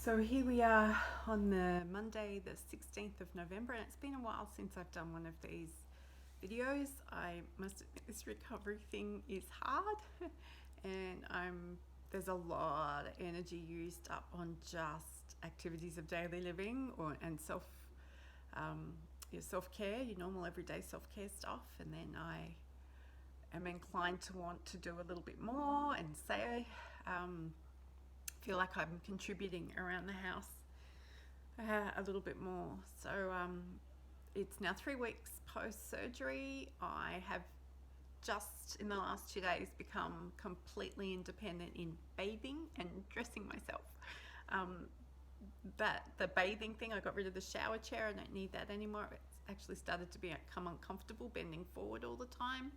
So here we are on the Monday, the 16th of November, and it's been a while since I've done one of these videos. I must admit this recovery thing is hard and there's a lot of energy used up on just activities of daily living and your self-care, your normal everyday self-care stuff, and then I am inclined to want to do a little bit more and say feel like I'm contributing around the house a little bit more. So it's now 3 weeks post surgery. I have just in the last 2 days become completely independent in bathing and dressing myself. But the bathing thing, I got rid of the shower chair. I don't need that anymore. It's actually started to become uncomfortable bending forward all the time.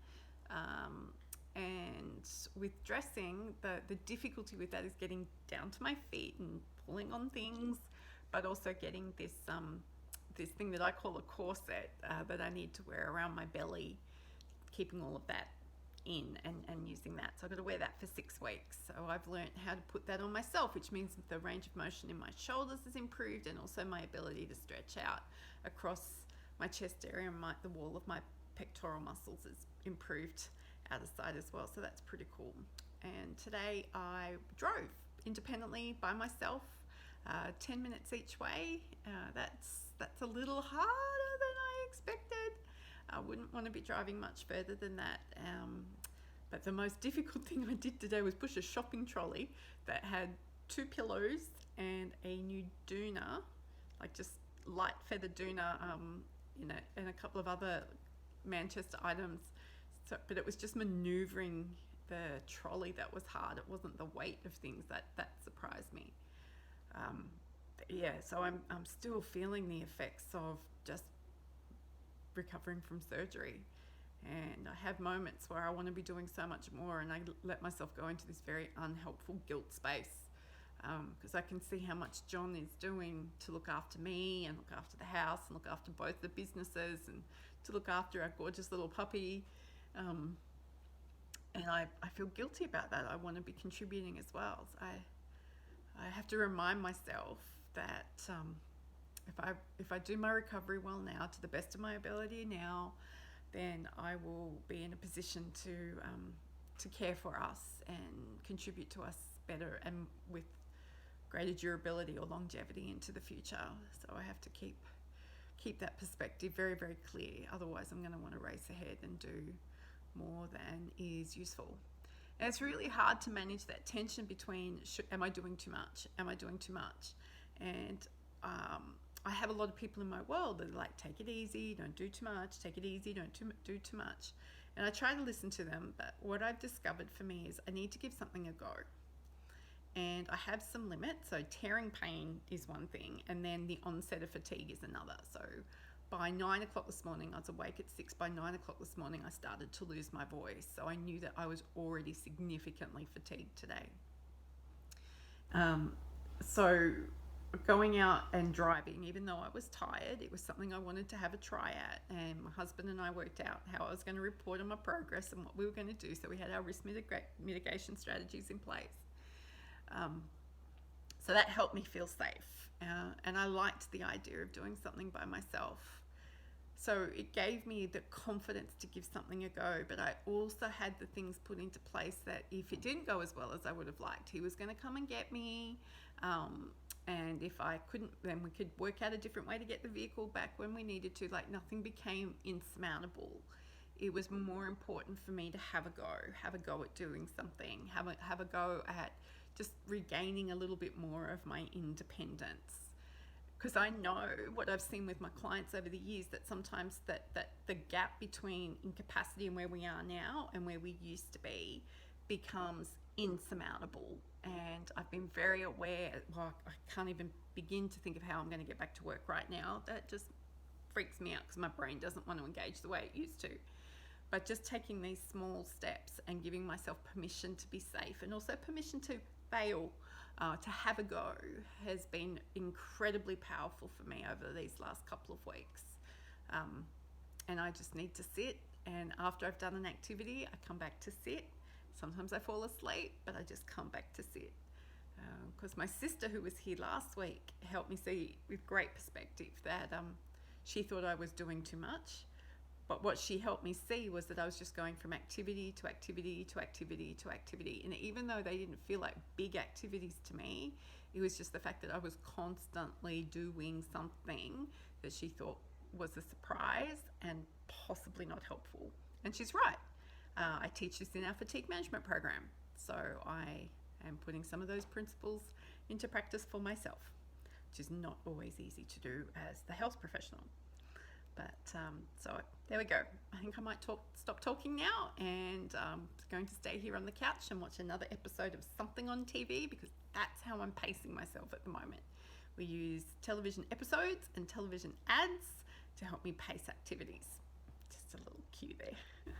And with dressing, the difficulty with that is getting down to my feet and pulling on things, but also getting this thing that I call a corset that I need to wear around my belly, keeping all of that in and using that. So I've got to wear that for 6 weeks. So I've learned how to put that on myself, which means that the range of motion in my shoulders has improved, and also my ability to stretch out across my chest area and the wall of my pectoral muscles is improved out of sight as well. So that's pretty cool. And today I drove independently by myself, 10 minutes each way. That's a little harder than I expected. I wouldn't want to be driving much further than that. But the most difficult thing I did today was push a shopping trolley that had 2 pillows and a new doona, like just light feather doona, and a couple of other Manchester items. So, but it was just maneuvering the trolley that was hard. It wasn't the weight of things that surprised me. So I'm still feeling the effects of just recovering from surgery, and I have moments where I want to be doing so much more, and I let myself go into this very unhelpful guilt space, because I can see how much John is doing to look after me and look after the house and look after both the businesses and to look after our gorgeous little puppy. And I feel guilty about that. I want to be contributing as well. So I have to remind myself that if I do my recovery well now, to the best of my ability now, then I will be in a position to care for us and contribute to us better and with greater durability or longevity into the future. So I have to keep that perspective very, very clear. Otherwise, I'm going to want to race ahead and do more than is useful. And it's really hard to manage that tension between am I doing too much? Am I doing too much? And I have a lot of people in my world that are like, take it easy, don't do too much, take it easy, don't do too much. And I try to listen to them, but what I've discovered for me is I need to give something a go. And I have some limits. So tearing pain is one thing, and then the onset of fatigue is another. So by 9 o'clock this morning, I was awake at 6. By 9 o'clock this morning, I started to lose my voice. So I knew that I was already significantly fatigued today. So going out and driving, even though I was tired, it was something I wanted to have a try at. And my husband and I worked out how I was going to report on my progress and what we were going to do. So we had our risk mitigation strategies in place. So that helped me feel safe. And I liked the idea of doing something by myself. So it gave me the confidence to give something a go, but I also had the things put into place that if it didn't go as well as I would have liked, he was going to come and get me. And if I couldn't, then we could work out a different way to get the vehicle back when we needed to. Like, nothing became insurmountable. It was more important for me to have a go at doing something, have a go at just regaining a little bit more of my independence. Because I know what I've seen with my clients over the years, that sometimes that the gap between incapacity and where we are now and where we used to be becomes insurmountable. And I've been very aware, I can't even begin to think of how I'm going to get back to work right now. That just freaks me out because my brain doesn't want to engage the way it used to. But just taking these small steps and giving myself permission to be safe, and also permission to fail, to have a go, has been incredibly powerful for me over these last couple of weeks. And I just need to sit, and after I've done an activity, I come back to sit. Sometimes I fall asleep, but I just come back to sit. Because my sister, who was here last week, helped me see with great perspective that she thought I was doing too much. But what she helped me see was that I was just going from activity to activity to activity to activity. And even though they didn't feel like big activities to me, it was just the fact that I was constantly doing something that she thought was a surprise and possibly not helpful. And she's right. I teach this in our fatigue management program. So I am putting some of those principles into practice for myself, which is not always easy to do as the health professional. But so there we go. I think I might stop talking now, and going to stay here on the couch and watch another episode of something on TV, because that's how I'm pacing myself at the moment. We use television episodes and television ads to help me pace activities. Just a little cue there.